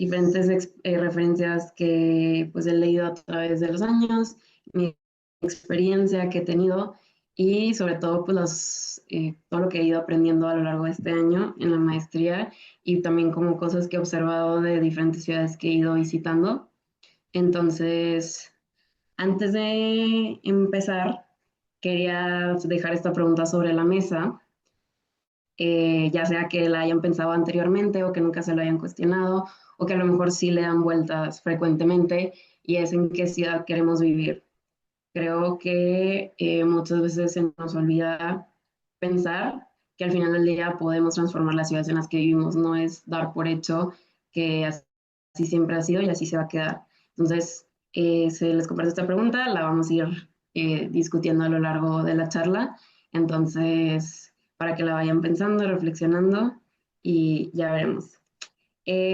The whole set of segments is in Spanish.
diferentes referencias que pues he leído a través de los años, mi experiencia que he tenido y sobre todo pues todo lo que he ido aprendiendo a lo largo de este año en la maestría y también como cosas que he observado de diferentes ciudades que he ido visitando. Entonces, antes de empezar, quería dejar esta pregunta sobre la mesa, ya sea que la hayan pensado anteriormente o que nunca se lo hayan cuestionado o que a lo mejor sí le dan vueltas frecuentemente y es en qué ciudad queremos vivir. Creo que muchas veces se nos olvida pensar que al final del día podemos transformar las ciudades en las que vivimos, no es dar por hecho que así siempre ha sido y así se va a quedar. Entonces, se les comparte esta pregunta, la vamos a ir discutiendo a lo largo de la charla. Entonces, para que la vayan pensando, reflexionando y ya veremos.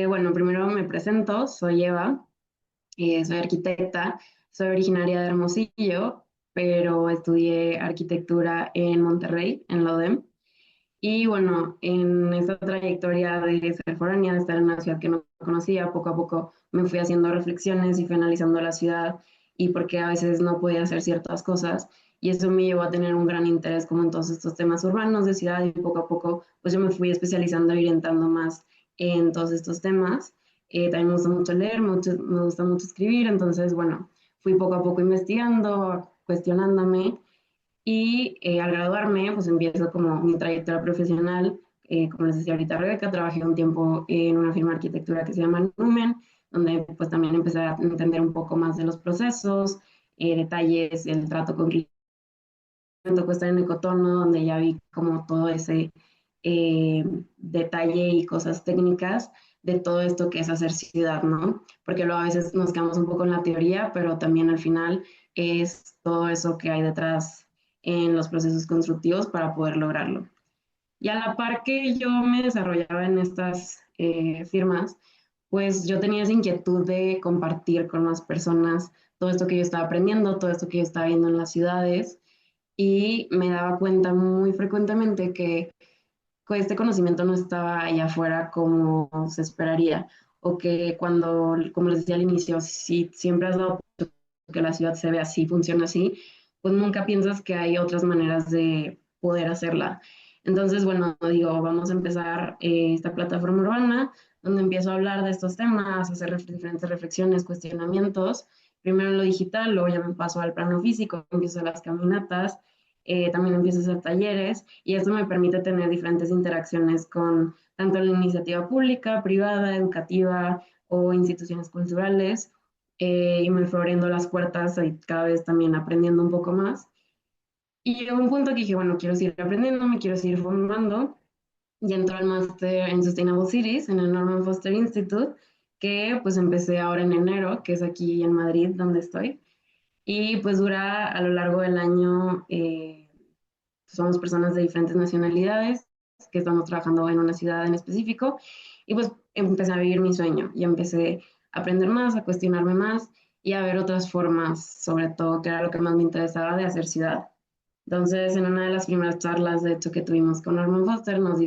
Bueno, primero me presento, soy Eva, soy arquitecta, soy originaria de Hermosillo, pero estudié arquitectura en Monterrey, en la UDEM. Y bueno, en esta trayectoria de ser foránea, de estar en una ciudad que no conocía, poco a poco me fui haciendo reflexiones y fui analizando la ciudad y por qué a veces no podía hacer ciertas cosas. Y eso me llevó a tener un gran interés como en todos estos temas urbanos de ciudad y poco a poco pues yo me fui especializando y orientando más en todos estos temas. También me gusta mucho leer, me gusta mucho escribir, entonces bueno, fui poco a poco investigando, cuestionándome y al graduarme, pues empiezo como mi trayectoria profesional. Como les decía ahorita Rebeca, trabajé un tiempo en una firma de arquitectura que se llama Numen, donde pues también empecé a entender un poco más de los procesos, detalles, el trato con clientes. Me tocó estar en Ecotono, donde ya vi como todo ese detalle y cosas técnicas de todo esto que es hacer ciudad, ¿no? Porque luego a veces nos quedamos un poco en la teoría, pero también al final es todo eso que hay detrás en los procesos constructivos para poder lograrlo. Y a la par que yo me desarrollaba en estas firmas, pues yo tenía esa inquietud de compartir con más personas todo esto que yo estaba aprendiendo, todo esto que yo estaba viendo en las ciudades y me daba cuenta muy frecuentemente que este conocimiento no estaba allá afuera como se esperaría, o que cuando, como les decía al inicio, si siempre has dado que la ciudad se ve así, funciona así, pues nunca piensas que hay otras maneras de poder hacerla. Entonces, bueno, digo, vamos a empezar esta plataforma urbana, donde empiezo a hablar de estos temas, hacer diferentes reflexiones, cuestionamientos, primero en lo digital, luego ya me paso al plano físico, empiezo las caminatas, también empiezo a hacer talleres y esto me permite tener diferentes interacciones con tanto la iniciativa pública, privada, educativa o instituciones culturales y me fue abriendo las puertas y cada vez también aprendiendo un poco más. Y llegó un punto que dije, bueno, quiero seguir aprendiendo, me quiero seguir formando y entré al máster en Sustainable Cities en el Norman Foster Institute, que pues empecé ahora en enero, que es aquí en Madrid donde estoy. Y pues dura a lo largo del año somos personas de diferentes nacionalidades que estamos trabajando en una ciudad en específico y pues empecé a vivir mi sueño y empecé a aprender más, a cuestionarme más y a ver otras formas, sobre todo que era lo que más me interesaba de hacer ciudad. Entonces, en una de las primeras charlas, de hecho, que tuvimos con Norman Foster, nos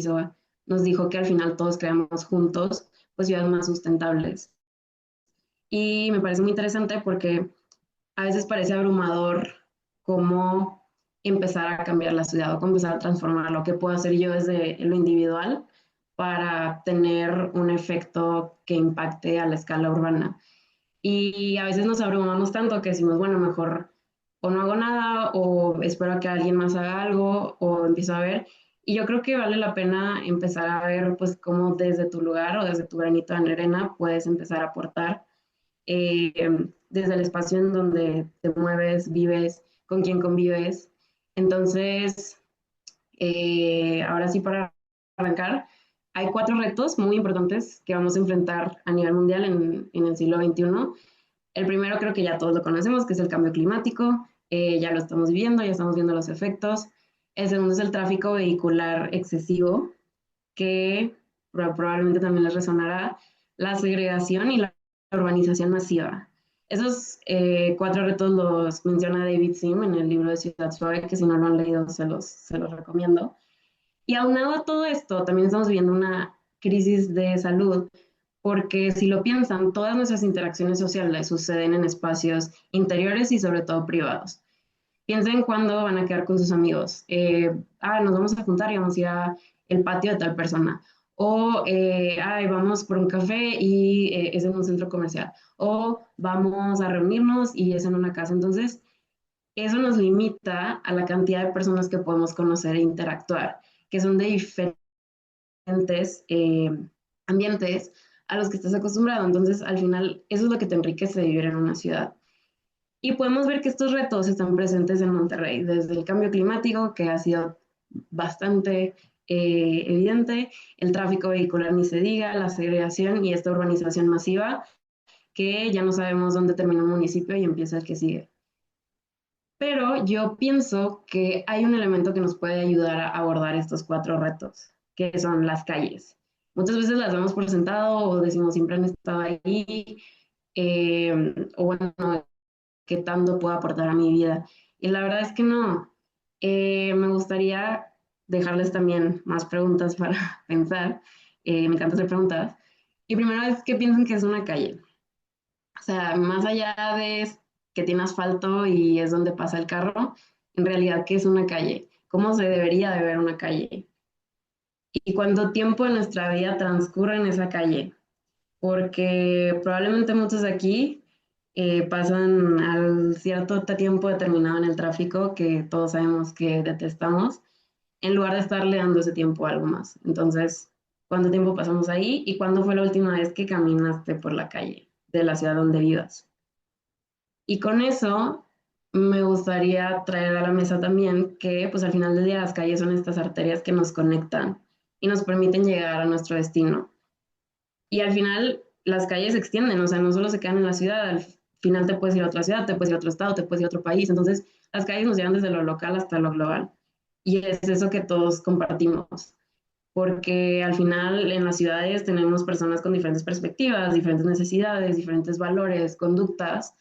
dijo que al final todos creamos juntos pues ciudades más sustentables. Y me parece muy interesante porque a veces parece abrumador cómo empezar a cambiar la ciudad o cómo empezar a transformar lo que puedo hacer yo desde lo individual para tener un efecto que impacte a la escala urbana. Y a veces nos abrumamos tanto que decimos, bueno, mejor o no hago nada o espero a que alguien más haga algo o empiezo a ver. Y yo creo que vale la pena empezar a ver pues cómo desde tu lugar o desde tu granito de arena puedes empezar a aportar desde el espacio en donde te mueves, vives, con quién convives. Entonces, ahora sí para arrancar, hay cuatro retos muy importantes que vamos a enfrentar a nivel mundial en el siglo XXI. El primero creo que ya todos lo conocemos, que es el cambio climático. Ya lo estamos viviendo, ya estamos viendo los efectos. El segundo es el tráfico vehicular excesivo, que probablemente también les resonará, la segregación y la urbanización masiva. Esos cuatro retos los menciona David Sim en el libro de Ciudad Suave, que si no lo han leído se los recomiendo. Y aunado a todo esto, también estamos viviendo una crisis de salud porque si lo piensan, todas nuestras interacciones sociales suceden en espacios interiores y sobre todo privados. Piensen cuándo van a quedar con sus amigos. Nos vamos a juntar y vamos a ir a el patio de tal persona. O, vamos por un café y es en un centro comercial. O vamos a reunirnos y es en una casa. Entonces, eso nos limita a la cantidad de personas que podemos conocer e interactuar, que son de diferentes ambientes a los que estás acostumbrado. Entonces, al final, eso es lo que te enriquece de vivir en una ciudad. Y podemos ver que estos retos están presentes en Monterrey, desde el cambio climático, que ha sido bastante evidente, el tráfico vehicular ni se diga, la segregación y esta urbanización masiva, que ya no sabemos dónde termina un municipio y empieza el que sigue. Pero yo pienso que hay un elemento que nos puede ayudar a abordar estos cuatro retos, que son las calles. Muchas veces las damos por sentado o decimos siempre han estado ahí, o bueno, qué tanto puedo aportar a mi vida. Y la verdad es que no. Me gustaría dejarles también más preguntas para pensar. Me encanta hacer preguntas. Y primero es que piensan que es una calle. O sea, más allá de que tiene asfalto y es donde pasa el carro, en realidad, ¿qué es una calle? ¿Cómo se debería de ver una calle? ¿Y cuánto tiempo de nuestra vida transcurre en esa calle? Porque probablemente muchos de aquí pasan al cierto tiempo determinado en el tráfico que todos sabemos que detestamos, en lugar de estarle dando ese tiempo a algo más. Entonces, ¿cuánto tiempo pasamos ahí y cuándo fue la última vez que caminaste por la calle de la ciudad donde vivas? Y con eso me gustaría traer a la mesa también que pues al final del día las calles son estas arterias que nos conectan y nos permiten llegar a nuestro destino. Y al final las calles se extienden, o sea, no solo se quedan en la ciudad, al final te puedes ir a otra ciudad, te puedes ir a otro estado, te puedes ir a otro país. Entonces, las calles nos llevan desde lo local hasta lo global. Y es eso que todos compartimos, porque al final en las ciudades tenemos personas con diferentes perspectivas, diferentes necesidades, diferentes valores, conductas,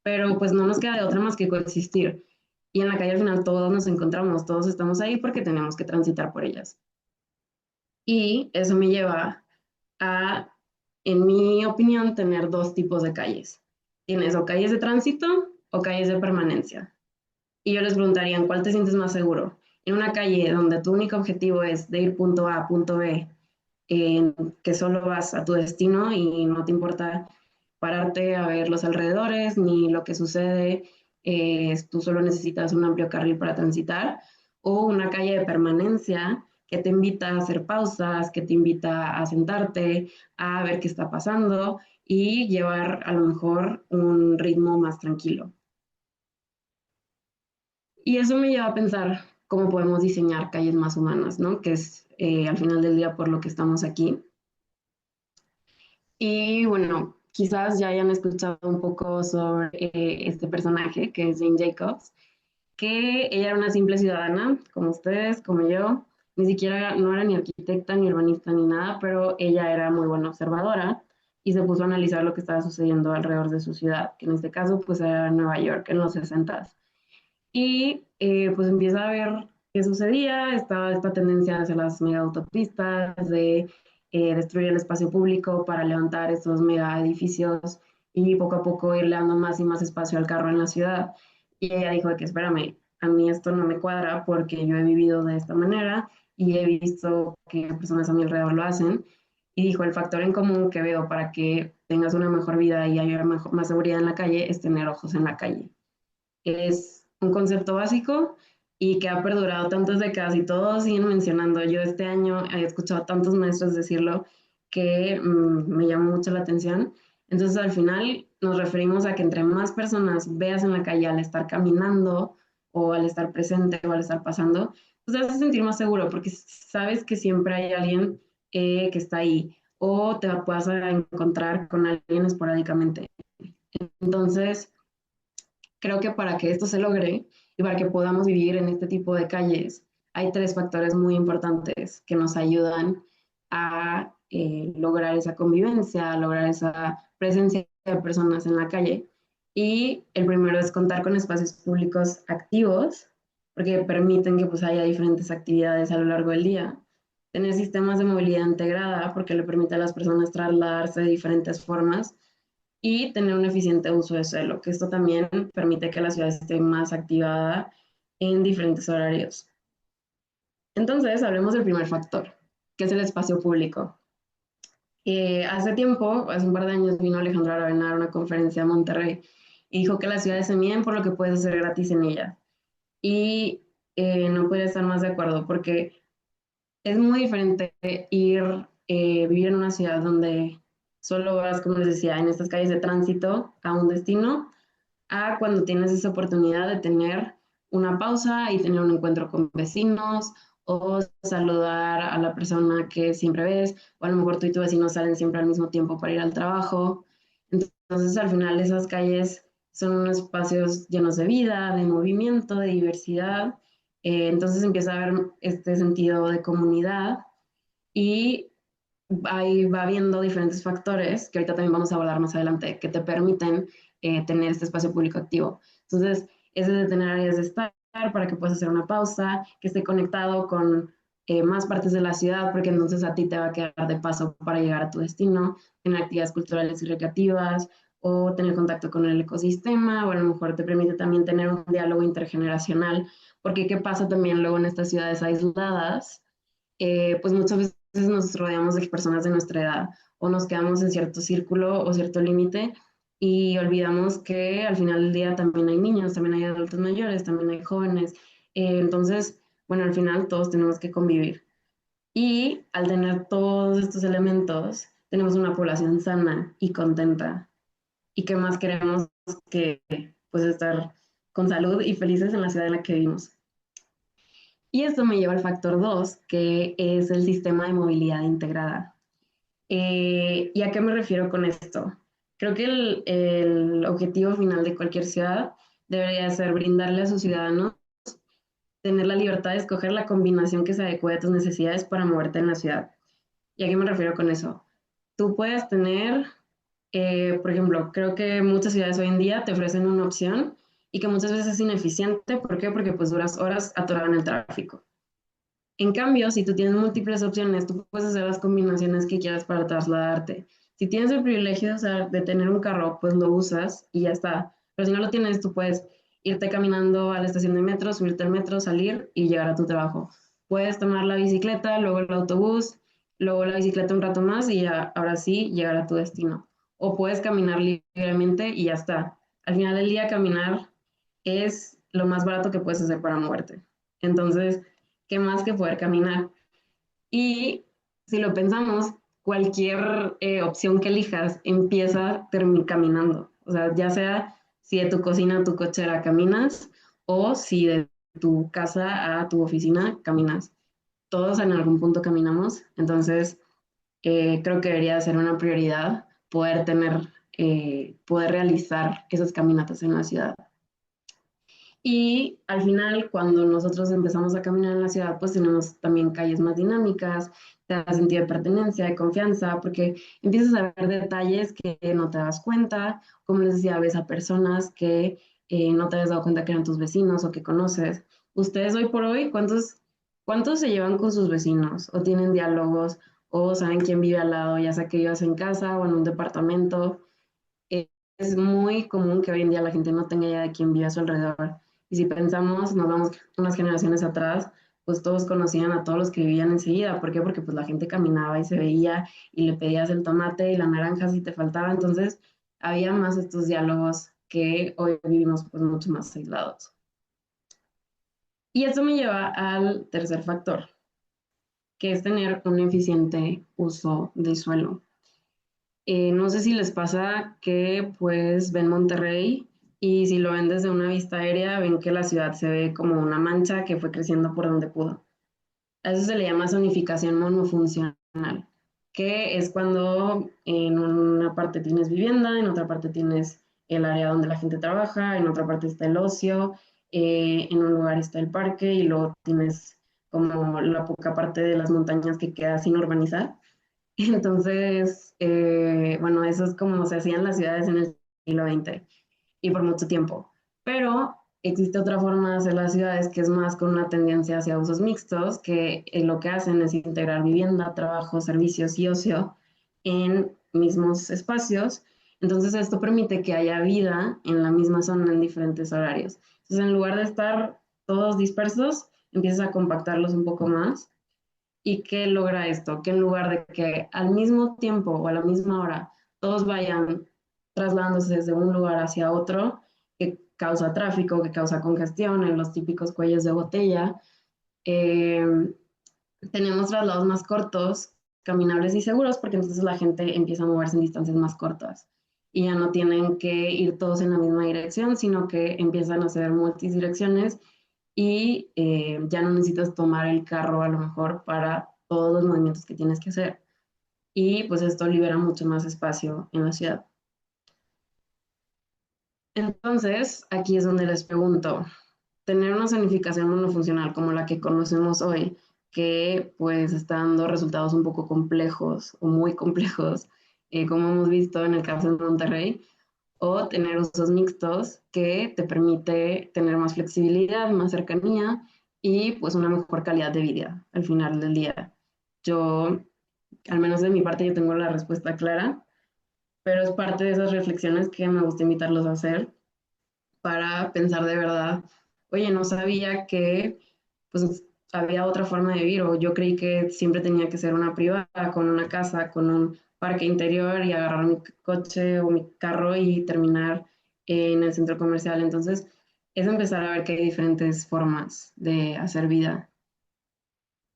pero pues no nos queda de otra más que coexistir. Y en la calle al final todos nos encontramos, todos estamos ahí porque tenemos que transitar por ellas. Y eso me lleva a, en mi opinión, tener dos tipos de calles. Tienes o calles de tránsito o calles de permanencia. Y yo les preguntaría, ¿en cuál te sientes más seguro? En una calle donde tu único objetivo es de ir punto A a punto B, que solo vas a tu destino y no te importa pararte a ver los alrededores ni lo que sucede, tú solo necesitas un amplio carril para transitar, o una calle de permanencia que te invita a hacer pausas, que te invita a sentarte, a ver qué está pasando y llevar a lo mejor un ritmo más tranquilo. Y eso me lleva a pensar cómo podemos diseñar calles más humanas, ¿no? Que es al final del día por lo que estamos aquí. Y bueno, quizás ya hayan escuchado un poco sobre este personaje que es Jane Jacobs, que ella era una simple ciudadana, como ustedes, como yo, ni siquiera no era ni arquitecta, ni urbanista, ni nada, pero ella era muy buena observadora y se puso a analizar lo que estaba sucediendo alrededor de su ciudad, que en este caso pues era Nueva York en los 60. Y pues empieza a ver qué sucedía, estaba esta tendencia hacia las mega autopistas, de destruir el espacio público para levantar estos mega edificios y poco a poco irle dando más y más espacio al carro en la ciudad. Y ella dijo de que espérame, a mí esto no me cuadra porque yo he vivido de esta manera y he visto que personas a mi alrededor lo hacen. Y dijo, el factor en común que veo para que tengas una mejor vida y haya más seguridad en la calle es tener ojos en la calle. Es un concepto básico y que ha perdurado tantas décadas y todos siguen mencionando. Yo este año he escuchado a tantos maestros decirlo que me llamó mucho la atención. Entonces al final nos referimos a que entre más personas veas en la calle al estar caminando o al estar presente o al estar pasando, pues te hace sentir más seguro porque sabes que siempre hay alguien que está ahí o te puedas encontrar con alguien esporádicamente. Entonces, creo que para que esto se logre y para que podamos vivir en este tipo de calles, hay tres factores muy importantes que nos ayudan a lograr esa convivencia, a lograr esa presencia de personas en la calle. Y el primero es contar con espacios públicos activos, porque permiten que pues, haya diferentes actividades a lo largo del día. tener sistemas de movilidad integrada porque le permite a las personas trasladarse de diferentes formas y tener un eficiente uso de suelo, que esto también permite que la ciudad esté más activada en diferentes horarios. Entonces, hablemos del primer factor, que es el espacio público. Hace tiempo, hace un par de años, vino Alejandro Aravena a una conferencia a Monterrey y dijo que las ciudades se miden por lo que puedes hacer gratis en ellas. Y no podría estar más de acuerdo porque es muy diferente vivir en una ciudad donde solo vas, como les decía, en estas calles de tránsito a un destino, a cuando tienes esa oportunidad de tener una pausa y tener un encuentro con vecinos o saludar a la persona que siempre ves, o a lo mejor tú y tu vecino salen siempre al mismo tiempo para ir al trabajo. Entonces, al final, esas calles son unos espacios llenos de vida, de movimiento, de diversidad. Entonces empieza a haber este sentido de comunidad y ahí va viendo diferentes factores que ahorita también vamos a abordar más adelante que te permiten tener este espacio público activo. Entonces, ese de tener áreas de estar para que puedas hacer una pausa, que esté conectado con más partes de la ciudad, porque entonces a ti te va a quedar de paso para llegar a tu destino, en actividades culturales y recreativas, o tener contacto con el ecosistema, o a lo mejor te permite también tener un diálogo intergeneracional, porque ¿qué pasa también luego en estas ciudades aisladas? Pues muchas veces nos rodeamos de personas de nuestra edad o nos quedamos en cierto círculo o cierto límite y olvidamos que al final del día también hay niños, también hay adultos mayores, también hay jóvenes. Entonces, bueno, al final todos tenemos que convivir. Y al tener todos estos elementos, tenemos una población sana y contenta. ¿Y qué más queremos que pues estar con salud y felices en la ciudad en la que vivimos? Y esto me lleva al factor 2, que es el sistema de movilidad integrada. ¿Y a qué me refiero con esto? Creo que el objetivo final de cualquier ciudad debería ser brindarle a sus ciudadanos tener la libertad de escoger la combinación que se adecue a tus necesidades para moverte en la ciudad. ¿Y a qué me refiero con eso? Tú puedes tener, por ejemplo, creo que muchas ciudades hoy en día te ofrecen una opción y que muchas veces es ineficiente. ¿Por qué? Porque pues duras horas atorado en el tráfico. En cambio, si tú tienes múltiples opciones, tú puedes hacer las combinaciones que quieras para trasladarte. Si tienes el privilegio de tener un carro, pues lo usas y ya está. Pero si no lo tienes, tú puedes irte caminando a la estación de metro, subirte al metro, salir y llegar a tu trabajo. Puedes tomar la bicicleta, luego el autobús, luego la bicicleta un rato más y ya, ahora sí llegar a tu destino. O puedes caminar libremente y ya está. Al final del día, caminar es lo más barato que puedes hacer para moverte. Entonces, ¿qué más que poder caminar? Y si lo pensamos, cualquier opción que elijas empieza caminando. O sea, ya sea si de tu cocina a tu cochera caminas o si de tu casa a tu oficina caminas. Todos en algún punto caminamos, entonces creo que debería ser una prioridad poder poder realizar esas caminatas en la ciudad. Y al final, cuando nosotros empezamos a caminar en la ciudad, pues tenemos también calles más dinámicas, te da sentido de pertenencia, de confianza, porque empiezas a ver detalles que no te das cuenta, como les decía, ves a personas que no te habías dado cuenta que eran tus vecinos o que conoces. Ustedes hoy por hoy, ¿cuántos se llevan con sus vecinos? ¿O tienen diálogos? ¿O saben quién vive al lado, ya sea que vivas en casa o en un departamento? Es muy común que hoy en día la gente no tenga idea de quién vive a su alrededor. Y si pensamos, nos vamos unas generaciones atrás, pues todos conocían a todos los que vivían enseguida. ¿Por qué? Porque pues la gente caminaba y se veía y le pedías el tomate y la naranja si te faltaba. Entonces había más estos diálogos que hoy vivimos pues mucho más aislados. Y esto me lleva al tercer factor, que es tener un eficiente uso del suelo. No sé si les pasa que pues ven Monterrey y si lo ven desde una vista aérea, ven que la ciudad se ve como una mancha que fue creciendo por donde pudo. A eso se le llama zonificación monofuncional, que es cuando en una parte tienes vivienda, en otra parte tienes el área donde la gente trabaja, en otra parte está el ocio, en un lugar está el parque y luego tienes como la poca parte de las montañas que queda sin urbanizar. Entonces, bueno, eso es como se hacían las ciudades en el siglo XX y por mucho tiempo. Pero existe otra forma de hacer las ciudades que es más con una tendencia hacia usos mixtos, que lo que hacen es integrar vivienda, trabajo, servicios y ocio en mismos espacios. Entonces esto permite que haya vida en la misma zona en diferentes horarios. Entonces en lugar de estar todos dispersos, empiezas a compactarlos un poco más. ¿Y qué logra esto? Que en lugar de que al mismo tiempo o a la misma hora todos vayan trasladándose desde un lugar hacia otro, que causa tráfico, que causa congestión en los típicos cuellos de botella, eh, tenemos traslados más cortos, caminables y seguros, porque entonces la gente empieza a moverse en distancias más cortas y ya no tienen que ir todos en la misma dirección, sino que empiezan a hacer multidirecciones y ya no necesitas tomar el carro a lo mejor para todos los movimientos que tienes que hacer. Y pues esto libera mucho más espacio en la ciudad. Entonces, aquí es donde les pregunto, tener una zonificación monofuncional como la que conocemos hoy, que pues está dando resultados un poco complejos o muy complejos, como hemos visto en el caso de Monterrey, o tener usos mixtos que te permite tener más flexibilidad, más cercanía y pues una mejor calidad de vida al final del día. Yo, al menos de mi parte, yo tengo la respuesta clara, pero es parte de esas reflexiones que me gusta invitarlos a hacer para pensar de verdad, oye, no sabía que pues había otra forma de vivir o yo creí que siempre tenía que ser una privada, con una casa, con un parque interior y agarrar mi coche o mi carro y terminar en el centro comercial. Entonces, es empezar a ver que hay diferentes formas de hacer vida.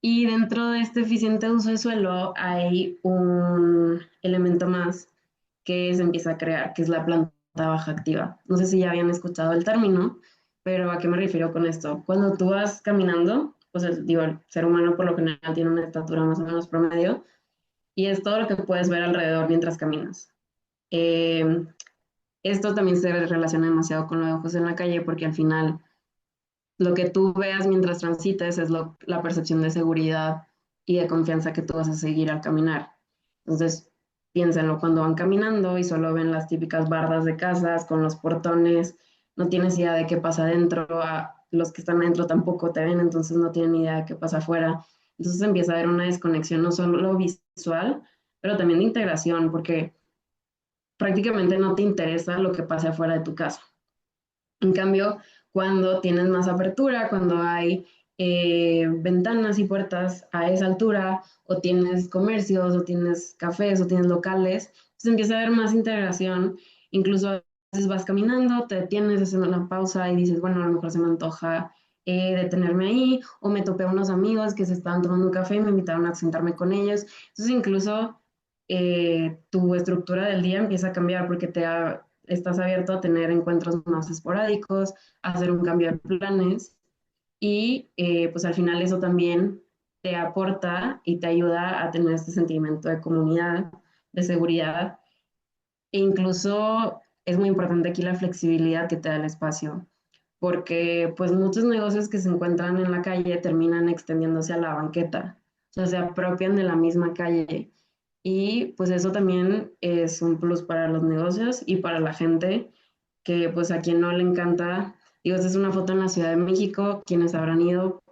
Y dentro de este eficiente uso de suelo hay un elemento más que se empieza a crear, que es la planta baja activa. No sé si ya habían escuchado el término, pero ¿a qué me refiero con esto? Cuando tú vas caminando, pues digo, el ser humano por lo general tiene una estatura más o menos promedio y es todo lo que puedes ver alrededor mientras caminas. Eh, Esto también se relaciona demasiado con los ojos en la calle porque al final lo que tú veas mientras transites es la percepción de seguridad y de confianza que tú vas a seguir al caminar. Entonces, piénsenlo cuando van caminando y solo ven las típicas bardas de casas con los portones, no tienes idea de qué pasa adentro, los que están adentro tampoco te ven, entonces no tienen idea de qué pasa afuera. Entonces empieza a haber una desconexión no solo visual, pero también de integración, porque prácticamente no te interesa lo que pase afuera de tu casa. En cambio, cuando tienes más apertura, cuando hay ventanas y puertas a esa altura, o tienes comercios, o tienes cafés, o tienes locales, pues empieza a haber más integración. Incluso a veces vas caminando, te detienes haciendo una pausa y dices, bueno, a lo mejor se me antoja detenerme ahí, o me topé a unos amigos que se estaban tomando un café y me invitaron a sentarme con ellos. Entonces, incluso tu estructura del día empieza a cambiar porque estás abierto a tener encuentros más esporádicos, a hacer un cambio de planes y pues al final eso también te aporta y te ayuda a tener este sentimiento de comunidad, de seguridad e incluso es muy importante aquí la flexibilidad que te da el espacio, porque pues muchos negocios que se encuentran en la calle terminan extendiéndose a la banqueta, o sea, se apropian de la misma calle y pues eso también es un plus para los negocios y para la gente que pues a quien no le encanta, digo, esta es una foto en la Ciudad de México, quienes habrán ido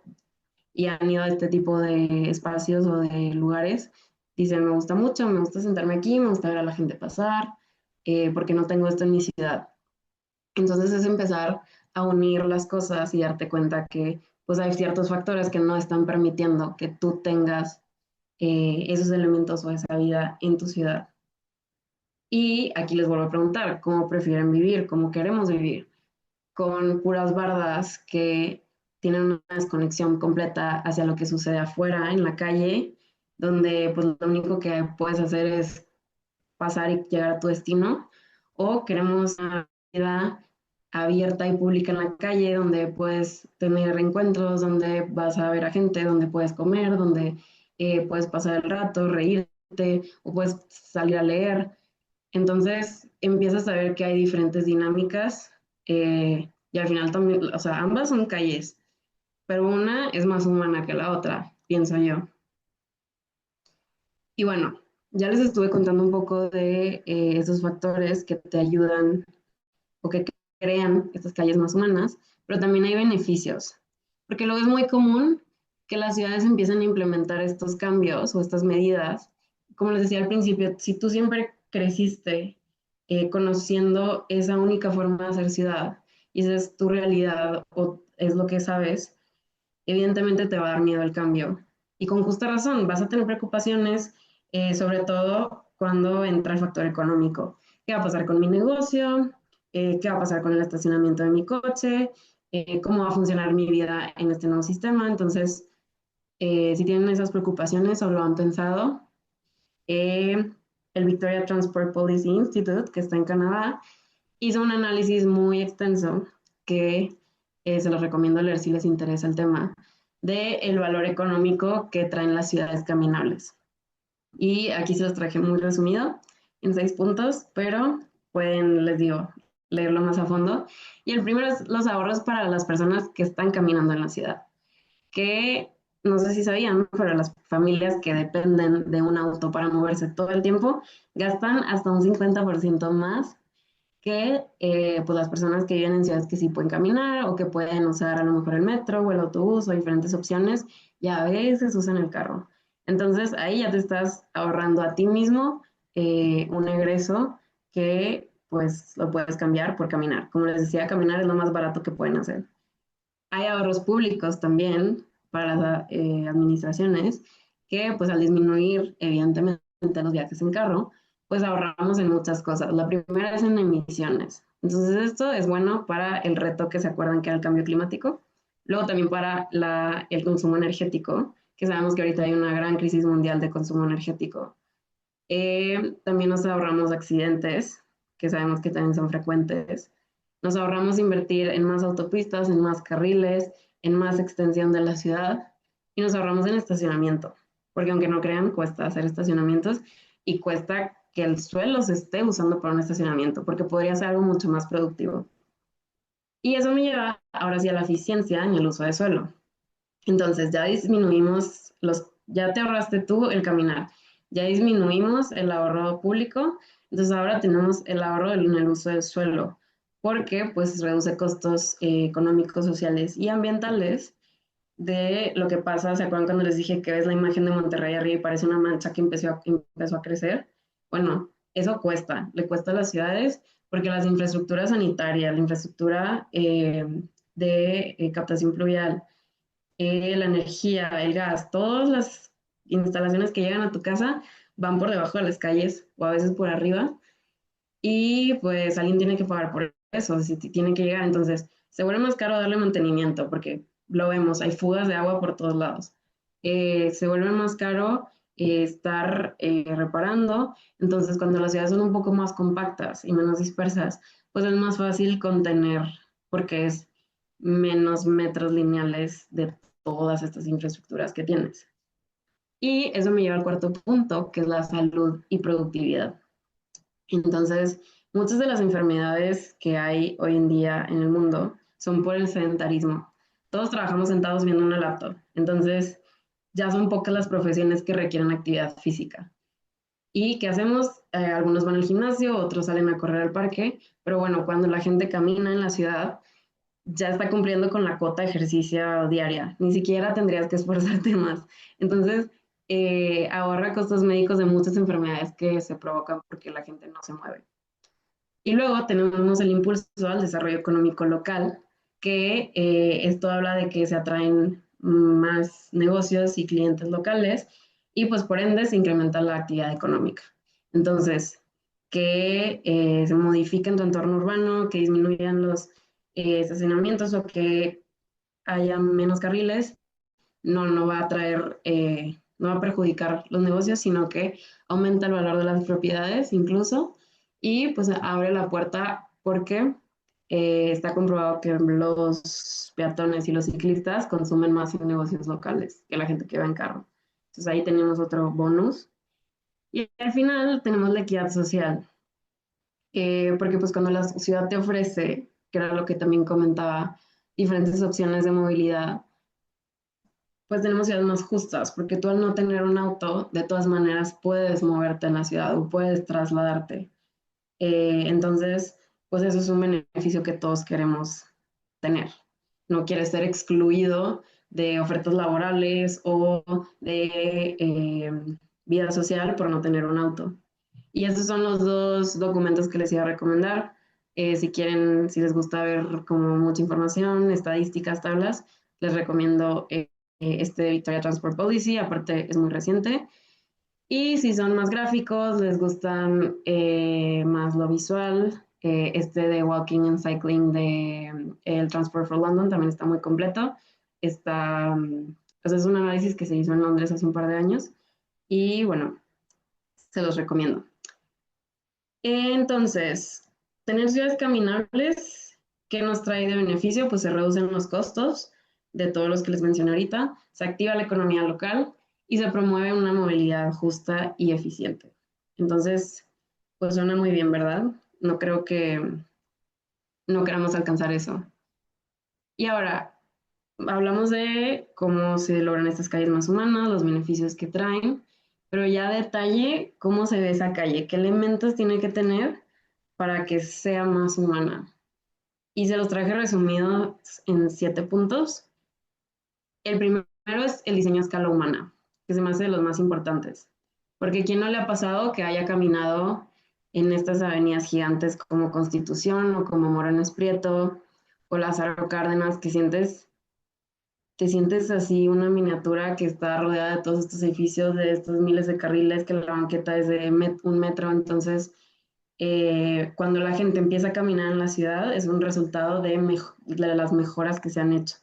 y han ido a este tipo de espacios o de lugares, dicen, me gusta mucho, me gusta sentarme aquí, me gusta ver a la gente pasar, porque no tengo esto en mi ciudad. Entonces es empezar a unir las cosas y darte cuenta que pues hay ciertos factores que no están permitiendo que tú tengas esos elementos o esa vida en tu ciudad. Y aquí les vuelvo a preguntar, ¿cómo prefieren vivir? ¿Cómo queremos vivir? ¿Con puras bardas que tienen una desconexión completa hacia lo que sucede afuera, en la calle, donde pues lo único que puedes hacer es pasar y llegar a tu destino? ¿O queremos una vida abierta y pública en la calle, donde puedes tener reencuentros, donde vas a ver a gente, donde puedes comer, donde puedes pasar el rato, reírte o puedes salir a leer? Entonces empiezas a ver que hay diferentes dinámicas y al final también, o sea, ambas son calles, pero una es más humana que la otra, pienso yo. Y bueno, ya les estuve contando un poco de esos factores que te ayudan o que crean estas calles más humanas, pero también hay beneficios, porque luego es muy común que las ciudades empiecen a implementar estos cambios o estas medidas. Como les decía al principio, si tú siempre creciste conociendo esa única forma de hacer ciudad y esa es tu realidad o es lo que sabes, evidentemente te va a dar miedo el cambio. Y con justa razón, vas a tener preocupaciones, sobre todo cuando entra el factor económico. ¿Qué va a pasar con mi negocio? ¿Qué va a pasar con el estacionamiento de mi coche? ¿Cómo va a funcionar mi vida en este nuevo sistema? Entonces, si tienen esas preocupaciones o lo han pensado, eh, el Victoria Transport Policy Institute, que está en Canadá, hizo un análisis muy extenso que se los recomiendo leer si les interesa el tema, de el valor económico que traen las ciudades caminables. Y aquí se los traje muy resumido en 6 puntos, pero pueden, les digo, leerlo más a fondo. Y el primero es los ahorros para las personas que están caminando en la ciudad, que no sé si sabían, pero las familias que dependen de un auto para moverse todo el tiempo gastan hasta un 50% más que pues las personas que viven en ciudades que sí pueden caminar o que pueden usar a lo mejor el metro o el autobús o diferentes opciones y a veces usan el carro. Entonces ahí ya te estás ahorrando a ti mismo un egreso que pues lo puedes cambiar por caminar. Como les decía, caminar es lo más barato que pueden hacer. Hay ahorros públicos también para las administraciones que pues al disminuir evidentemente los viajes en carro, pues ahorramos en muchas cosas. La primera es en emisiones. Entonces esto es bueno para el reto que se acuerdan que era el cambio climático. Luego también para el consumo energético, que sabemos que ahorita hay una gran crisis mundial de consumo energético. También nos ahorramos accidentes, que sabemos que también son frecuentes. Nos ahorramos invertir en más autopistas, en más carriles, en más extensión de la ciudad y nos ahorramos en estacionamiento, porque aunque no crean, cuesta hacer estacionamientos y cuesta que el suelo se esté usando para un estacionamiento, porque podría ser algo mucho más productivo. Y eso me lleva ahora sí a la eficiencia en el uso de suelo. Entonces ya disminuimos ya te ahorraste tú el caminar, ya disminuimos el ahorro público, entonces ahora tenemos el ahorro en el uso del suelo, porque pues reduce costos económicos, sociales y ambientales de lo que pasa. ¿Se acuerdan cuando les dije que ves la imagen de Monterrey arriba y parece una mancha que empezó a crecer? Bueno, eso cuesta, le cuesta a las ciudades porque las infraestructuras sanitarias, la infraestructura de captación pluvial, la energía, el gas, todas las instalaciones que llegan a tu casa van por debajo de las calles o a veces por arriba y pues alguien tiene que pagar por eso, si tiene que llegar, entonces se vuelve más caro darle mantenimiento porque lo vemos, hay fugas de agua por todos lados. Se vuelve más caro estar reparando, entonces cuando las ciudades son un poco más compactas y menos dispersas, pues es más fácil contener porque es menos metros lineales de todas estas infraestructuras que tienes. Y eso me lleva al cuarto punto, que es la salud y productividad. Entonces, muchas de las enfermedades que hay hoy en día en el mundo son por el sedentarismo. Todos trabajamos sentados viendo una laptop, entonces ya son pocas las profesiones que requieren actividad física. ¿Y qué hacemos? Algunos van al gimnasio, otros salen a correr al parque, pero bueno, cuando la gente camina en la ciudad, ya está cumpliendo con la cuota de ejercicio diaria, ni siquiera tendrías que esforzarte más. Entonces, ahorra costos médicos de muchas enfermedades que se provocan porque la gente no se mueve. Y luego tenemos el impulso al desarrollo económico local, que esto habla de que se atraen más negocios y clientes locales y pues por ende se incrementa la actividad económica. Entonces, que se modifique en tu entorno urbano, que disminuyan los estacionamientos o que haya menos carriles, no va a traer, no va a perjudicar los negocios, sino que aumenta el valor de las propiedades incluso y pues abre la puerta porque está comprobado que los peatones y los ciclistas consumen más en negocios locales que la gente que va en carro. Entonces ahí tenemos otro bonus. Y al final tenemos la equidad social, porque pues cuando la ciudad te ofrece, que era lo que también comentaba, diferentes opciones de movilidad, pues tenemos ciudades más justas, porque tú al no tener un auto, de todas maneras puedes moverte en la ciudad o puedes trasladarte. Entonces, pues eso es un beneficio que todos queremos tener. No quieres ser excluido de ofertas laborales o de vida social por no tener un auto. Y esos son los dos documentos que les iba a recomendar. Si quieren, si les gusta ver como mucha información, estadísticas, tablas, les recomiendo este de Victoria Transport Policy, aparte es muy reciente. Y si son más gráficos, les gustan más lo visual, este de Walking and Cycling de el Transport for London también está muy completo. Está, pues es un análisis que se hizo en Londres hace un par de años y bueno, se los recomiendo. Entonces, tener ciudades caminables, ¿qué nos trae de beneficio? Pues se reducen los costos de todos los que les mencioné ahorita, se activa la economía local y se promueve una movilidad justa y eficiente. Entonces, pues suena muy bien, ¿verdad? No creo que no queramos alcanzar eso. Y ahora, hablamos de cómo se logran estas calles más humanas, los beneficios que traen, pero ya a detalle, ¿cómo se ve esa calle? ¿Qué elementos tiene que tener para que sea más humana? Y se los traje resumidos en 7 puntos. El primero es el diseño a escala humana, que se me hace de los más importantes. Porque ¿quién no le ha pasado que haya caminado en estas avenidas gigantes como Constitución o como Morones Prieto o Lázaro Cárdenas, que te sientes así una miniatura que está rodeada de todos estos edificios, de estos miles de carriles, que la banqueta es de un metro, entonces cuando la gente empieza a caminar en la ciudad es un resultado de las mejoras que se han hecho.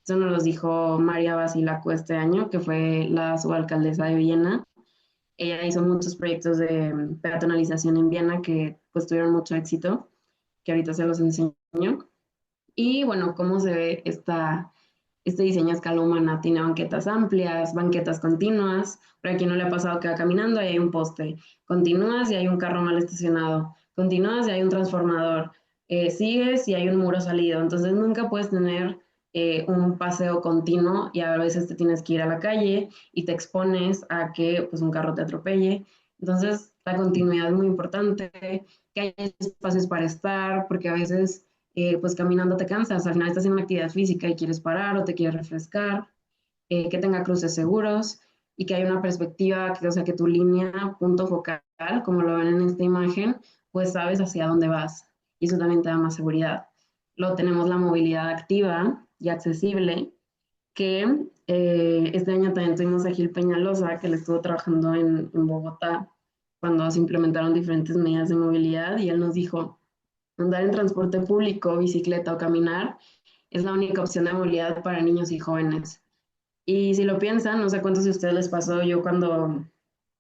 Eso nos lo dijo María Basilaco este año, que fue la subalcaldesa de Viena. Ella hizo muchos proyectos de peatonalización en Viena que pues tuvieron mucho éxito, que ahorita se los enseño. Y bueno, ¿cómo se ve este diseño a escala humana? Tiene banquetas amplias, banquetas continuas. Para quien no le ha pasado que va caminando, ahí hay un poste. Continúas y hay un carro mal estacionado. Continúas y hay un transformador. Sigues y hay un muro salido. Entonces nunca puedes tener un paseo continuo y a veces te tienes que ir a la calle y te expones a que pues, un carro te atropelle. Entonces la continuidad es muy importante, que haya espacios para estar, porque a veces pues caminando te cansas, al final estás en una actividad física y quieres parar o te quieres refrescar, que tenga cruces seguros y que haya una perspectiva, que, o sea, que tu línea, punto focal, como lo ven en esta imagen, pues sabes hacia dónde vas y eso también te da más seguridad. Luego tenemos la movilidad activa y accesible, que este año también tuvimos a Gil Peñalosa, que le estuvo trabajando en Bogotá cuando se implementaron diferentes medidas de movilidad y él nos dijo, andar en transporte público, bicicleta o caminar es la única opción de movilidad para niños y jóvenes. Y si lo piensan, no sé cuántos de ustedes les pasó, yo cuando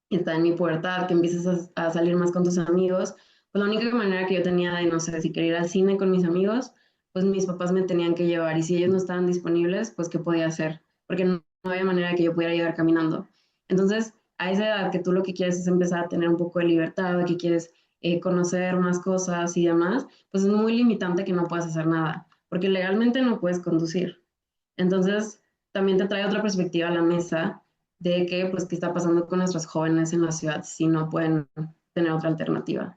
estaba en mi pubertad, que empiezas a salir más con tus amigos, pues la única manera que yo tenía de, no sé, si quería ir al cine con mis amigos, pues mis papás me tenían que llevar y si ellos no estaban disponibles, pues ¿qué podía hacer? Porque no había manera que yo pudiera llegar caminando. Entonces, a esa edad que tú lo que quieres es empezar a tener un poco de libertad, que quieres conocer más cosas y demás, pues es muy limitante que no puedas hacer nada, porque legalmente no puedes conducir. Entonces, también te trae otra perspectiva a la mesa de que, pues, qué está pasando con nuestros jóvenes en la ciudad si no pueden tener otra alternativa.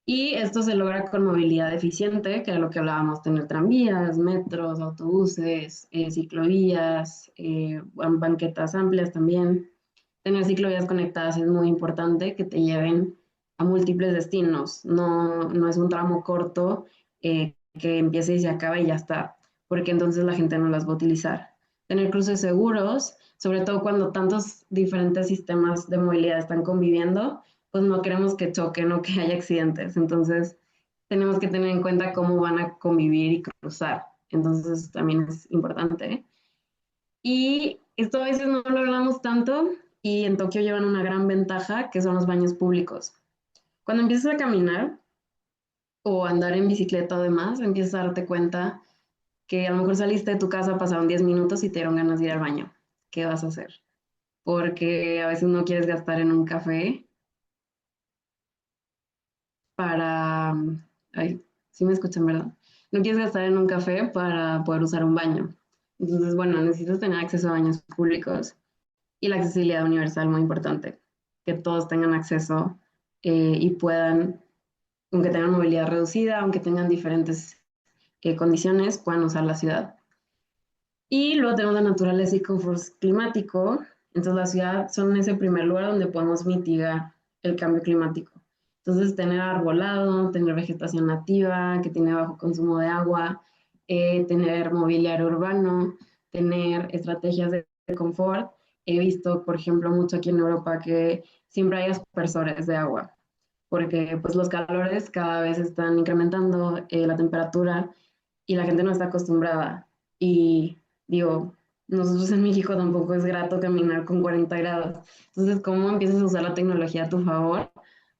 Y esto se logra con movilidad eficiente, que era lo que hablábamos, tener tranvías, metros, autobuses, ciclovías, banquetas amplias también. Tener ciclovías conectadas es muy importante, que te lleven a múltiples destinos. No es un tramo corto que empiece y se acaba y ya está, porque entonces la gente no las va a utilizar. Tener cruces seguros, sobre todo cuando tantos diferentes sistemas de movilidad están conviviendo, pues no queremos que choquen o que haya accidentes. Entonces, tenemos que tener en cuenta cómo van a convivir y cruzar. Entonces, también es importante. Y esto a veces no lo hablamos tanto y en Tokio llevan una gran ventaja que son los baños públicos. Cuando empiezas a caminar o andar en bicicleta o demás, empiezas a darte cuenta que a lo mejor saliste de tu casa, pasaron 10 minutos y te dieron ganas de ir al baño. ¿Qué vas a hacer? Porque a veces no quieres gastar en un café para... Ay, sí me escuchan, ¿verdad? No quieres gastar en un café para poder usar un baño. Entonces, bueno, necesitas tener acceso a baños públicos y la accesibilidad universal, muy importante. Que todos tengan acceso y puedan aunque tengan movilidad reducida, aunque tengan diferentes condiciones, puedan usar la ciudad. Y luego tenemos la naturaleza y confort climático. Entonces la ciudad son ese primer lugar donde podemos mitigar el cambio climático. Entonces tener arbolado, tener vegetación nativa que tiene bajo consumo de agua, tener mobiliario urbano, tener estrategias de confort. He visto, por ejemplo, mucho aquí en Europa que siempre hay aspersores de agua, porque pues los calores cada vez están incrementando la temperatura y la gente no está acostumbrada. Y digo, nosotros en México tampoco es grato caminar con 40 grados. Entonces, ¿cómo empiezas a usar la tecnología a tu favor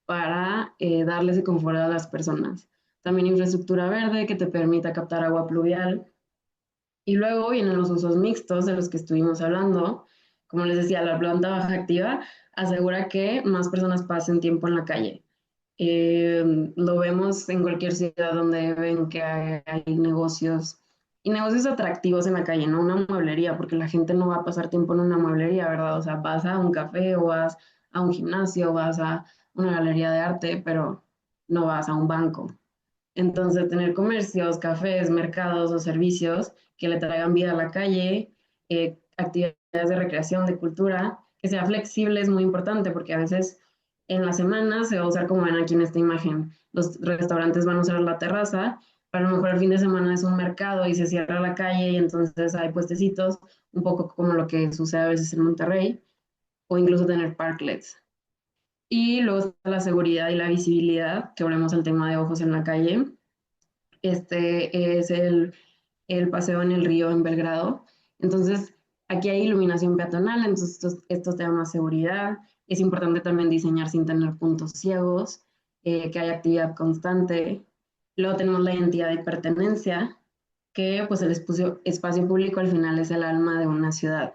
para darle ese confort a las personas? También infraestructura verde que te permita captar agua pluvial. Y luego vienen los usos mixtos de los que estuvimos hablando. Como les decía, la planta baja activa asegura que más personas pasen tiempo en la calle. Lo vemos en cualquier ciudad donde ven que hay negocios y negocios atractivos en la calle, no una mueblería, porque la gente no va a pasar tiempo en una mueblería, ¿verdad? O sea, vas a un café o vas a un gimnasio, vas a una galería de arte, pero no vas a un banco. Entonces, tener comercios, cafés, mercados o servicios que le traigan vida a la calle, actividades de recreación, de cultura, que sea flexible es muy importante porque a veces en la semana se va a usar como ven aquí en esta imagen. Los restaurantes van a usar la terraza, pero a lo mejor el fin de semana es un mercado y se cierra la calle y entonces hay puestecitos, un poco como lo que sucede a veces en Monterrey, o incluso tener parklets. Y luego está la seguridad y la visibilidad, que volvemos al tema de ojos en la calle. Este es el paseo en el río en Belgrado. Entonces, aquí hay iluminación peatonal, entonces esto te da más seguridad. Es importante también diseñar sin tener puntos ciegos, que haya actividad constante. Luego tenemos la identidad de pertenencia, que pues el espacio público al final es el alma de una ciudad.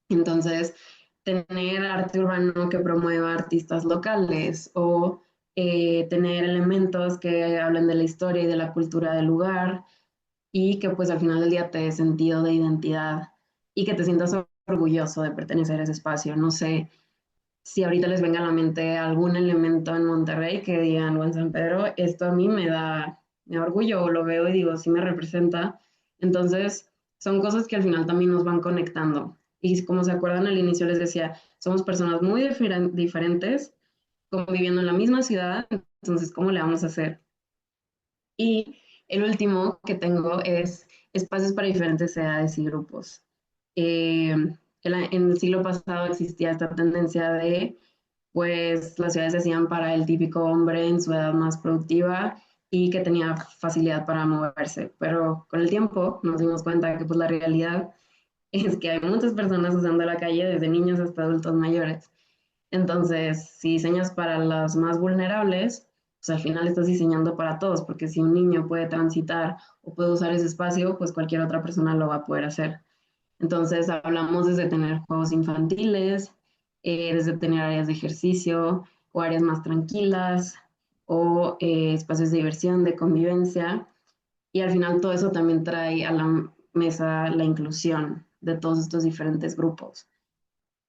Entonces, tener arte urbano que promueva artistas locales o tener elementos que hablen de la historia y de la cultura del lugar y que pues al final del día te dé sentido de identidad y que te sientas orgulloso de pertenecer a ese espacio. No sé si ahorita les venga a la mente algún elemento en Monterrey que digan, o en San Pedro, esto a mí me da orgullo, lo veo y digo, sí me representa. Entonces, son cosas que al final también nos van conectando. Y como se acuerdan al inicio les decía, somos personas muy diferentes, conviviendo en la misma ciudad, entonces, ¿cómo le vamos a hacer? Y el último que tengo es espacios para diferentes edades y grupos. En el siglo pasado existía esta tendencia de, pues, las ciudades se hacían para el típico hombre en su edad más productiva y que tenía facilidad para moverse. Pero con el tiempo nos dimos cuenta que, pues, la realidad es que hay muchas personas usando la calle, desde niños hasta adultos mayores. Entonces, si diseñas para los más vulnerables, pues al final estás diseñando para todos, porque si un niño puede transitar o puede usar ese espacio, pues cualquier otra persona lo va a poder hacer. Entonces, hablamos desde tener juegos infantiles, desde tener áreas de ejercicio o áreas más tranquilas o espacios de diversión, de convivencia. Y al final todo eso también trae a la mesa la inclusión de todos estos diferentes grupos.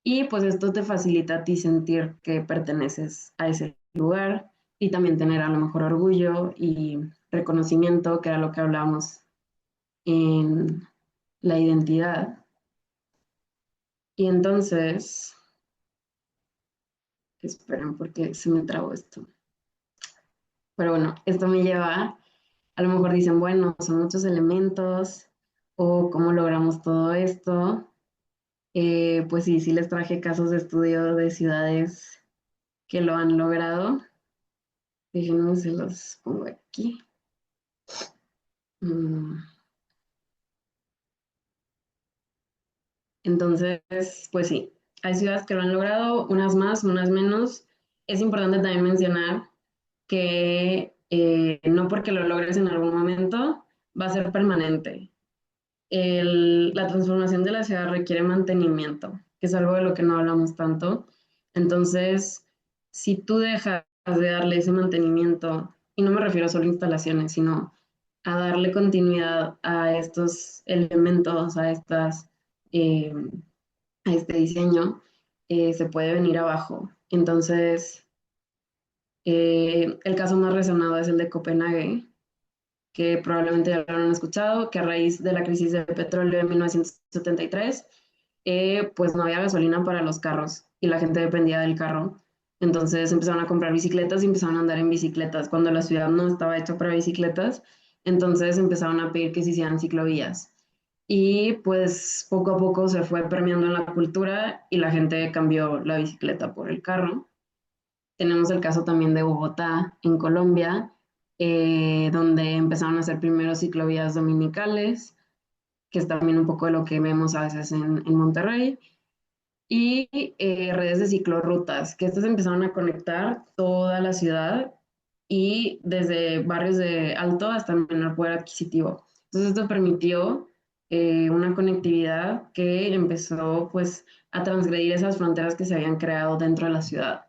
Y pues esto te facilita a ti sentir que perteneces a ese lugar y también tener a lo mejor orgullo y reconocimiento, que era lo que hablábamos en la identidad. Y entonces, esperen porque se me trabó esto. Pero bueno, esto me lleva, a lo mejor dicen, bueno, son muchos elementos o cómo logramos todo esto. Pues sí, sí les traje casos de estudio de ciudades que lo han logrado. Déjenme, se los pongo aquí. Mm, Entonces, pues sí, hay ciudades que lo han logrado, unas más, unas menos. Es importante también mencionar que no porque lo logres en algún momento va a ser permanente. La transformación de la ciudad requiere mantenimiento, que es algo de lo que no hablamos tanto. Entonces, si tú dejas de darle ese mantenimiento, y no me refiero solo a instalaciones, sino a darle continuidad a estos elementos, eh, a este diseño, se puede venir abajo. Entonces, El caso más resonado es el de Copenhague, que probablemente ya lo han escuchado, que a raíz de la crisis de petróleo en 1973, pues no había gasolina para los carros y la gente dependía del carro. Entonces empezaron a comprar bicicletas y empezaron a andar en bicicletas cuando la ciudad no estaba hecha para bicicletas. Entonces empezaron a pedir que se hicieran ciclovías. Y pues poco a poco se fue permeando en la cultura y la gente cambió la bicicleta por el carro. Tenemos el caso también de Bogotá, en Colombia, donde empezaron a hacer primero ciclovías dominicales, que es también un poco de lo que vemos a veces en Monterrey, y redes de ciclorrutas, que estas empezaron a conectar toda la ciudad y desde barrios de alto hasta el menor poder adquisitivo. Entonces esto permitió una conectividad que empezó pues a transgredir esas fronteras que se habían creado dentro de la ciudad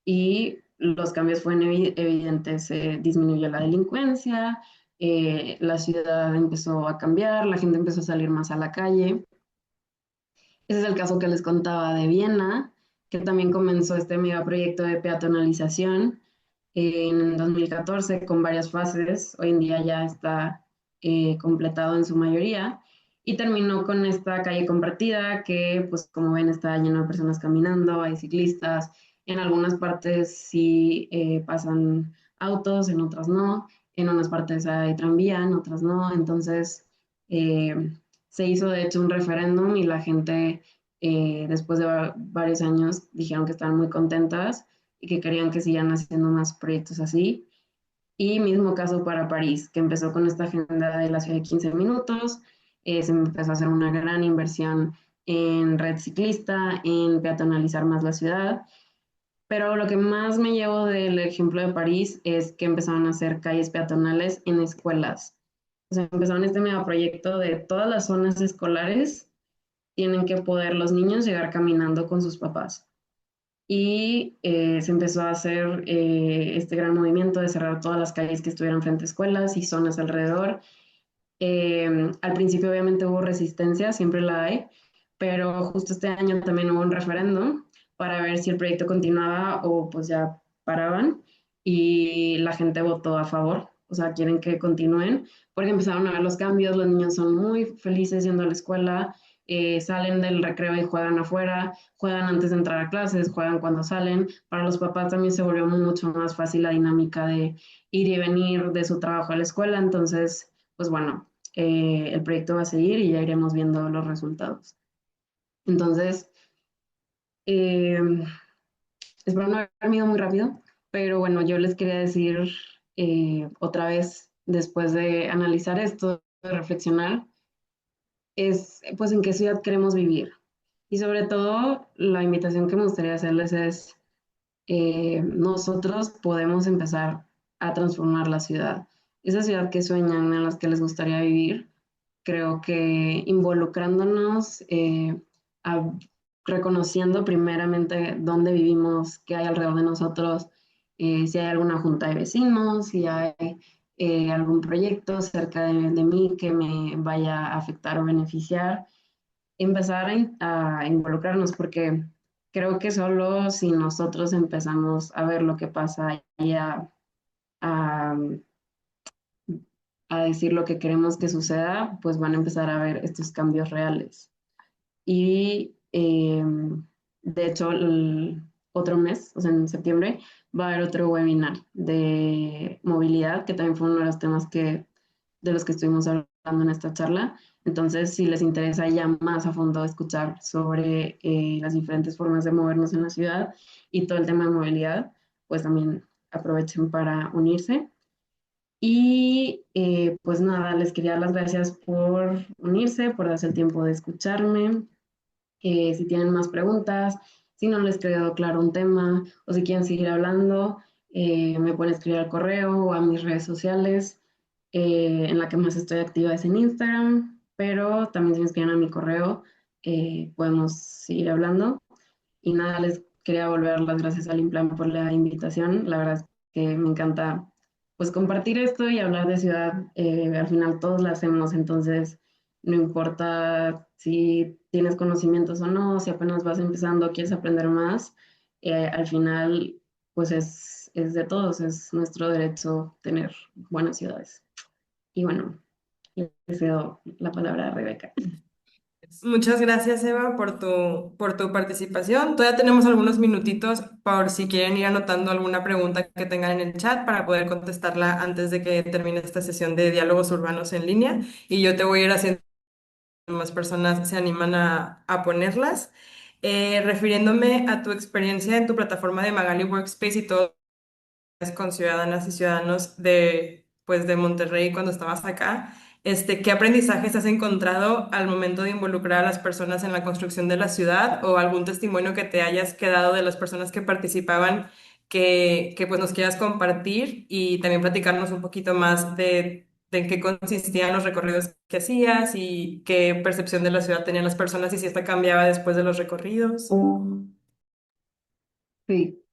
y los cambios fueron evidentes. Se disminuyó la delincuencia, la ciudad empezó a cambiar, la gente empezó a salir más a la calle. Ese es el caso que les contaba de Viena, que también comenzó este megaproyecto de peatonalización en 2014 con varias fases. Hoy en día ya está completado en su mayoría. Y terminó con esta calle compartida que, pues como ven, está lleno de personas caminando, hay ciclistas. En algunas partes sí pasan autos, en otras no. En unas partes hay tranvía, en otras no. Entonces, eh, se hizo de hecho un referéndum y la gente, después de varios años, dijeron que estaban muy contentas y que querían que sigan haciendo más proyectos así. Y mismo caso para París, que empezó con esta agenda de la ciudad de 15 minutos, se empezó a hacer una gran inversión en red ciclista, en peatonalizar más la ciudad. Pero lo que más me llevo del ejemplo de París es que empezaron a hacer calles peatonales en escuelas. O sea, empezaron este megaproyecto de todas las zonas escolares tienen que poder los niños llegar caminando con sus papás. Y se empezó a hacer este gran movimiento de cerrar todas las calles que estuvieran frente a escuelas y zonas alrededor. Al principio obviamente hubo resistencia, siempre la hay, pero justo este año también hubo un referéndum para ver si el proyecto continuaba o pues ya paraban y la gente votó a favor, o sea, quieren que continúen porque empezaron a ver los cambios, los niños son muy felices yendo a la escuela, salen del recreo y juegan afuera, juegan antes de entrar a clases, juegan cuando salen. Para los papás también se volvió mucho más fácil la dinámica de ir y venir de su trabajo a la escuela, entonces, pues bueno, el proyecto va a seguir y ya iremos viendo los resultados. Entonces, eh, espero no haberme ido muy rápido, pero bueno, yo les quería decir otra vez, después de analizar esto, de reflexionar, es pues en qué ciudad queremos vivir. Y sobre todo, la invitación que me gustaría hacerles es, nosotros podemos empezar a transformar la ciudad. Esa ciudad que sueñan, en la que les gustaría vivir, creo que involucrándonos, a- reconociendo primeramente dónde vivimos, qué hay alrededor de nosotros, si hay alguna junta de vecinos, si hay algún proyecto cerca de mí que me vaya a afectar o beneficiar, empezar a involucrarnos, porque creo que solo si nosotros empezamos a ver lo que pasa y a a decir lo que queremos que suceda, pues van a empezar a ver estos cambios reales. Y de hecho, el otro mes, o sea, en septiembre, va a haber otro webinar de movilidad, que también fue uno de los temas de los que estuvimos hablando en esta charla. Entonces, si les interesa ya más a fondo escuchar sobre las diferentes formas de movernos en la ciudad y todo el tema de movilidad, pues también aprovechen para unirse. Y pues nada, les quería dar las gracias por unirse, por darse el tiempo de escucharme. Si tienen más preguntas, si no les quedó claro un tema o si quieren seguir hablando, me pueden escribir al correo o a mis redes sociales. En la que más estoy activa es en Instagram, pero también si me escriben a mi correo, podemos seguir hablando. Y nada, les quería volver a dar las gracias al Implan por la invitación. La verdad es que me encanta pues compartir esto y hablar de ciudad. Al final todos la hacemos, entonces no importa si tienes conocimientos o no, si apenas vas empezando, quieres aprender más, al final pues es de todos, es nuestro derecho tener buenas ciudades. Y bueno, le cedo la palabra a Rebeca. Muchas gracias, Eva, por tu participación. Todavía tenemos algunos minutitos por si quieren ir anotando alguna pregunta que tengan en el chat para poder contestarla antes de que termine esta sesión de diálogos urbanos en línea. Y yo te voy a ir haciendo más personas se animan a ponerlas. Refiriéndome a tu experiencia en tu plataforma de Magali Workspace y todo con ciudadanas y ciudadanos de, pues, de Monterrey cuando estabas acá, ¿qué aprendizajes has encontrado al momento de involucrar a las personas en la construcción de la ciudad o algún testimonio que te hayas quedado de las personas que participaban que pues nos quieras compartir y también platicarnos un poquito más de en qué consistían los recorridos que hacías y qué percepción de la ciudad tenían las personas y si esta cambiaba después de los recorridos? Sí.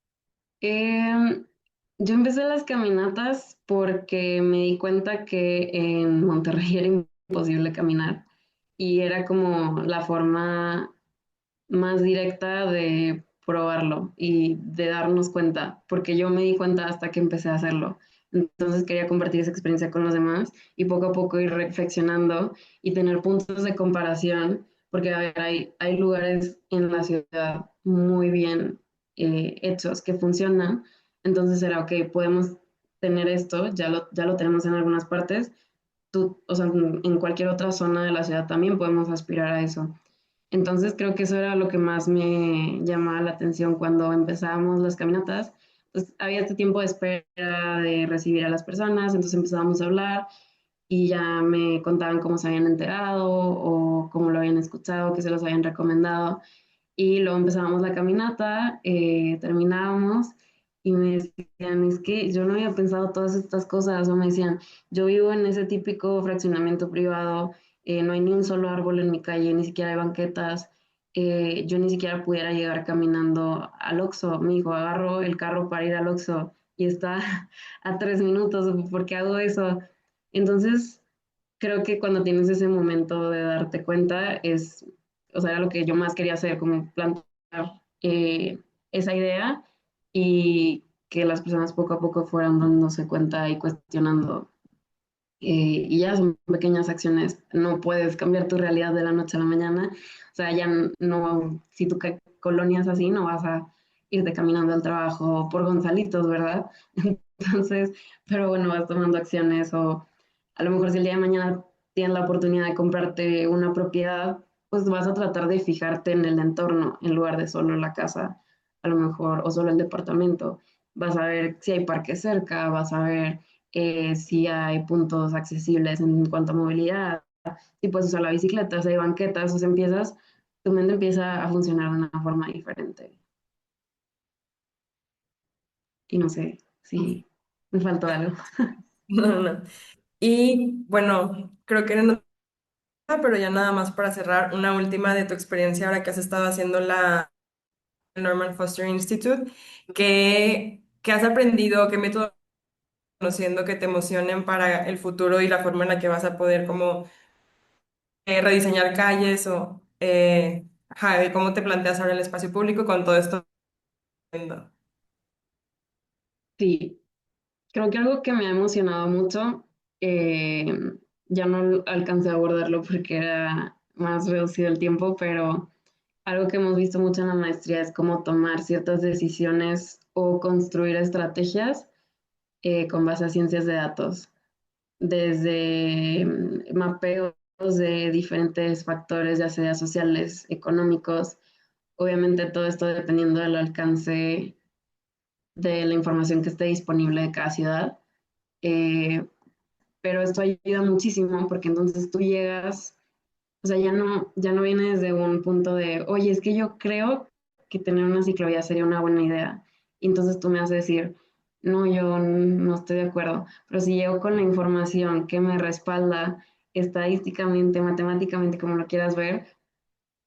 Em, yo empecé las caminatas porque me di cuenta que en Monterrey era imposible caminar y era como la forma más directa de probarlo y de darnos cuenta, porque yo me di cuenta hasta que empecé a hacerlo. Entonces quería compartir esa experiencia con los demás y poco a poco ir reflexionando y tener puntos de comparación, porque a ver, hay lugares en la ciudad muy bien hechos que funcionan. Entonces era, ok, podemos tener esto, ya lo tenemos en algunas partes. Tú, o sea, en cualquier otra zona de la ciudad también podemos aspirar a eso. Entonces creo que eso era lo que más me llamaba la atención cuando empezábamos las caminatas. Pues había este tiempo de espera de recibir a las personas, entonces empezábamos a hablar y ya me contaban cómo se habían enterado o cómo lo habían escuchado, qué se los habían recomendado. Y luego empezábamos la caminata, terminábamos y me decían, es que yo no había pensado todas estas cosas, o me decían, yo vivo en ese típico fraccionamiento privado, no hay ni un solo árbol en mi calle, ni siquiera hay banquetas, yo ni siquiera pudiera llegar caminando al Oxxo, me dijo, agarro el carro para ir al Oxxo y está a 3 minutos, ¿por qué hago eso? Entonces, creo que cuando tienes ese momento de darte cuenta es, o sea, era lo que yo más quería hacer, como plantear eh, esa idea y que las personas poco a poco fueran dándose cuenta y cuestionando. Y ya son pequeñas acciones, no puedes cambiar tu realidad de la noche a la mañana, o sea, ya no, si tu colonia es así, no vas a irte caminando al trabajo por Gonzalitos, ¿verdad? Entonces, pero bueno, vas tomando acciones o a lo mejor si el día de mañana tienes la oportunidad de comprarte una propiedad, pues vas a tratar de fijarte en el entorno en lugar de solo la casa, a lo mejor, o solo el departamento. Vas a ver si hay parques cerca, vas a ver si hay puntos accesibles en cuanto a movilidad, si puedes usar la bicicleta, si hay banquetas, o sea, tu mente empieza a funcionar de una forma diferente. Y no sé si me faltó algo. No, no. Y bueno, creo que no, pero ya nada más para cerrar, una última de tu experiencia ahora que has estado haciendo la Norman Foster Institute, ¿qué has aprendido, qué métodos conociendo que te emocionen para el futuro y la forma en la que vas a poder como rediseñar calles o ajá, de cómo te planteas ahora el espacio público con todo esto? Sí, creo que algo que me ha emocionado mucho, eh, ya no alcancé a abordarlo porque era más reducido el tiempo, pero algo que hemos visto mucho en la maestría es cómo tomar ciertas decisiones o construir estrategias con base a ciencias de datos, desde mapeos de diferentes factores, ya sea sociales, económicos, obviamente todo esto dependiendo del alcance de la información que esté disponible de cada ciudad. Eh, pero esto ayuda muchísimo porque entonces tú llegas, o sea, ya no viene desde un punto de, oye, es que yo creo que tener una ciclovía sería una buena idea. Y entonces tú me vas a decir, no, yo no estoy de acuerdo. Pero si llego con la información que me respalda estadísticamente, matemáticamente, como lo quieras ver,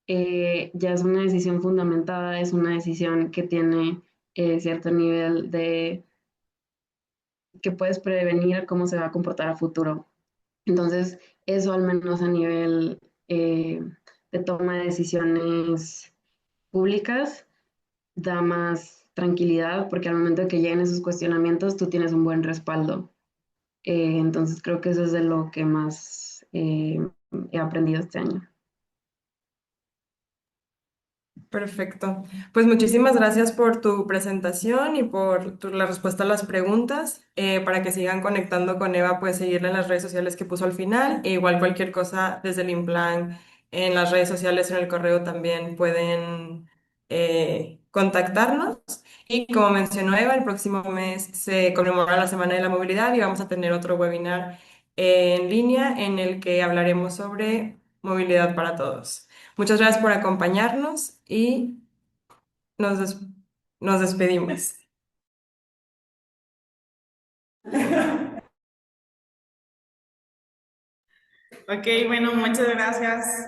ya es una decisión fundamentada, es una decisión que tiene cierto nivel de que puedes prevenir cómo se va a comportar a futuro. Entonces, eso al menos a nivel de toma de decisiones públicas da más tranquilidad, porque al momento que lleguen esos cuestionamientos, tú tienes un buen respaldo. Entonces creo que eso es de lo que más he aprendido este año. Perfecto. Pues muchísimas gracias por tu presentación y por la respuesta a las preguntas. Para que sigan conectando con Eva, puedes seguirla en las redes sociales que puso al final. E igual cualquier cosa desde el Implan en las redes sociales o en el correo también pueden contactarnos. Y como mencionó Eva, el próximo mes se conmemora la Semana de la Movilidad y vamos a tener otro webinar en línea en el que hablaremos sobre movilidad para todos. Muchas gracias por acompañarnos y nos, des- nos despedimos. Ok, bueno, muchas gracias.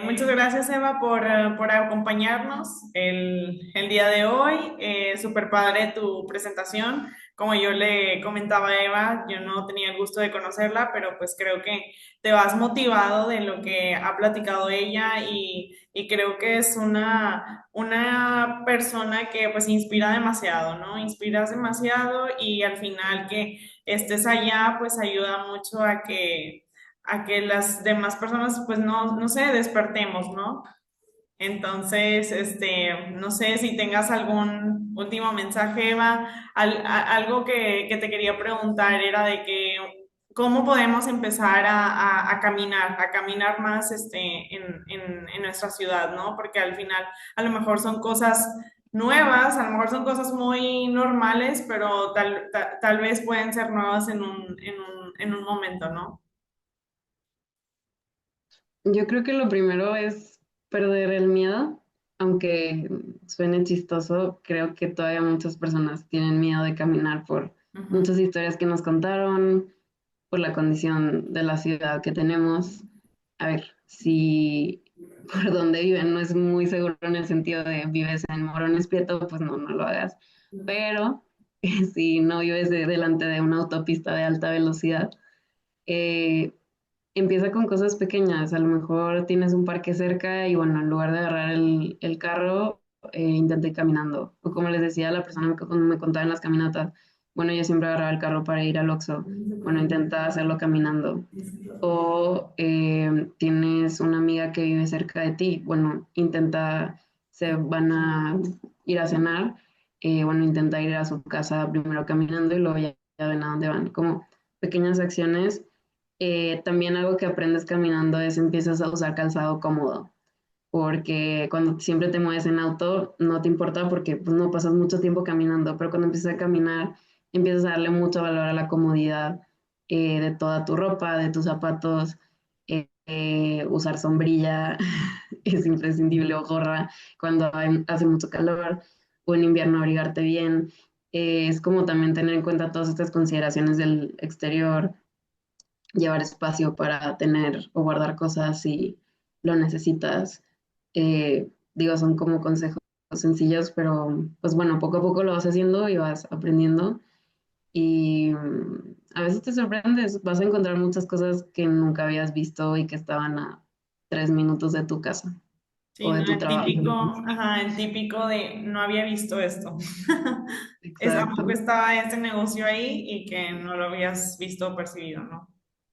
Muchas gracias, Eva, por acompañarnos el día de hoy. Súper padre tu presentación. Como yo le comentaba a Eva, yo no tenía el gusto de conocerla, pero pues creo que te vas motivado de lo que ha platicado ella y creo que es una persona que pues inspira demasiado, ¿no? Inspiras demasiado y al final que estés allá pues ayuda mucho a que las demás personas, pues no sé, despertemos, ¿no? Entonces, no sé si tengas algún último mensaje, Eva. Algo que te quería preguntar era de que cómo podemos empezar a caminar más en nuestra ciudad, ¿no? Porque al final a lo mejor son cosas nuevas, a lo mejor son cosas muy normales, pero tal vez pueden ser nuevas en un momento, ¿no? Yo creo que lo primero es perder el miedo, aunque suene chistoso, creo que todavía muchas personas tienen miedo de caminar por Ujú. muchas historias que nos contaron, por la condición de la ciudad que tenemos. A ver, si por donde viven no es muy seguro en el sentido de vives en Morones Prieto, pues no, no lo hagas. Pero si no vives delante de una autopista de alta velocidad, eh, empieza con cosas pequeñas. A lo mejor tienes un parque cerca y bueno, en lugar de agarrar el carro, intenté ir caminando. O como les decía a la persona que me contaba en las caminatas, bueno, yo siempre agarraba el carro para ir al Oxxo. Bueno, intenta hacerlo caminando. O tienes una amiga que vive cerca de ti, bueno, intenta, se van a ir a cenar, bueno, intenta ir a su casa primero caminando y luego ya ven a dónde van. Como pequeñas acciones. También algo que aprendes caminando es empiezas a usar calzado cómodo, porque cuando siempre te mueves en auto no te importa porque pues, no pasas mucho tiempo caminando, pero cuando empiezas a caminar empiezas a darle mucho valor a la comodidad de toda tu ropa, de tus zapatos, usar sombrilla es imprescindible o gorra cuando hace mucho calor o en invierno abrigarte bien. Es como también tener en cuenta todas estas consideraciones del exterior, llevar espacio para tener o guardar cosas si lo necesitas. Digo, son como consejos sencillos, pero pues bueno, poco a poco lo vas haciendo y vas aprendiendo y a veces te sorprendes, vas a encontrar muchas cosas que nunca habías visto y que estaban a 3 minutos de tu casa Sí, o de no, tu el trabajo. típico, ajá, el típico de no había visto esto. Es, ¿a poco Exacto. estaba este negocio ahí y que no lo habías visto o percibido, ¿no?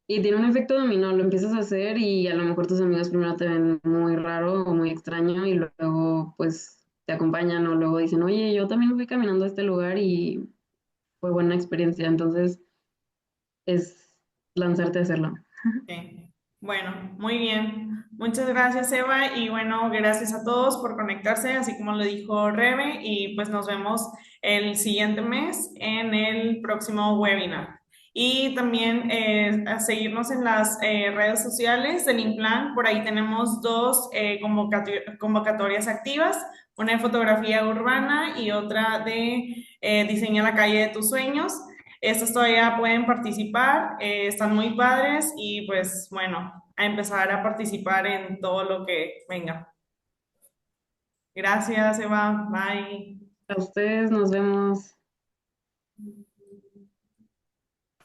Y tiene un efecto dominó, lo empiezas a hacer y a lo mejor tus amigos primero te ven muy raro o muy extraño y luego pues te acompañan o luego dicen, oye, yo también fui caminando a este lugar y fue buena experiencia, entonces es lanzarte a hacerlo. Sí. Bueno, muy bien. Muchas gracias, Eva, y bueno, gracias a todos por conectarse, así como lo dijo Rebe, y pues nos vemos el siguiente mes en el próximo webinar. Y también a seguirnos en las redes sociales del Implan, por ahí tenemos dos convocatorias activas, una de fotografía urbana y otra de diseña la calle de tus sueños. Estas todavía pueden participar, están muy padres y pues bueno, a empezar a participar en todo lo que venga. Gracias, Eva. Bye. A ustedes nos vemos.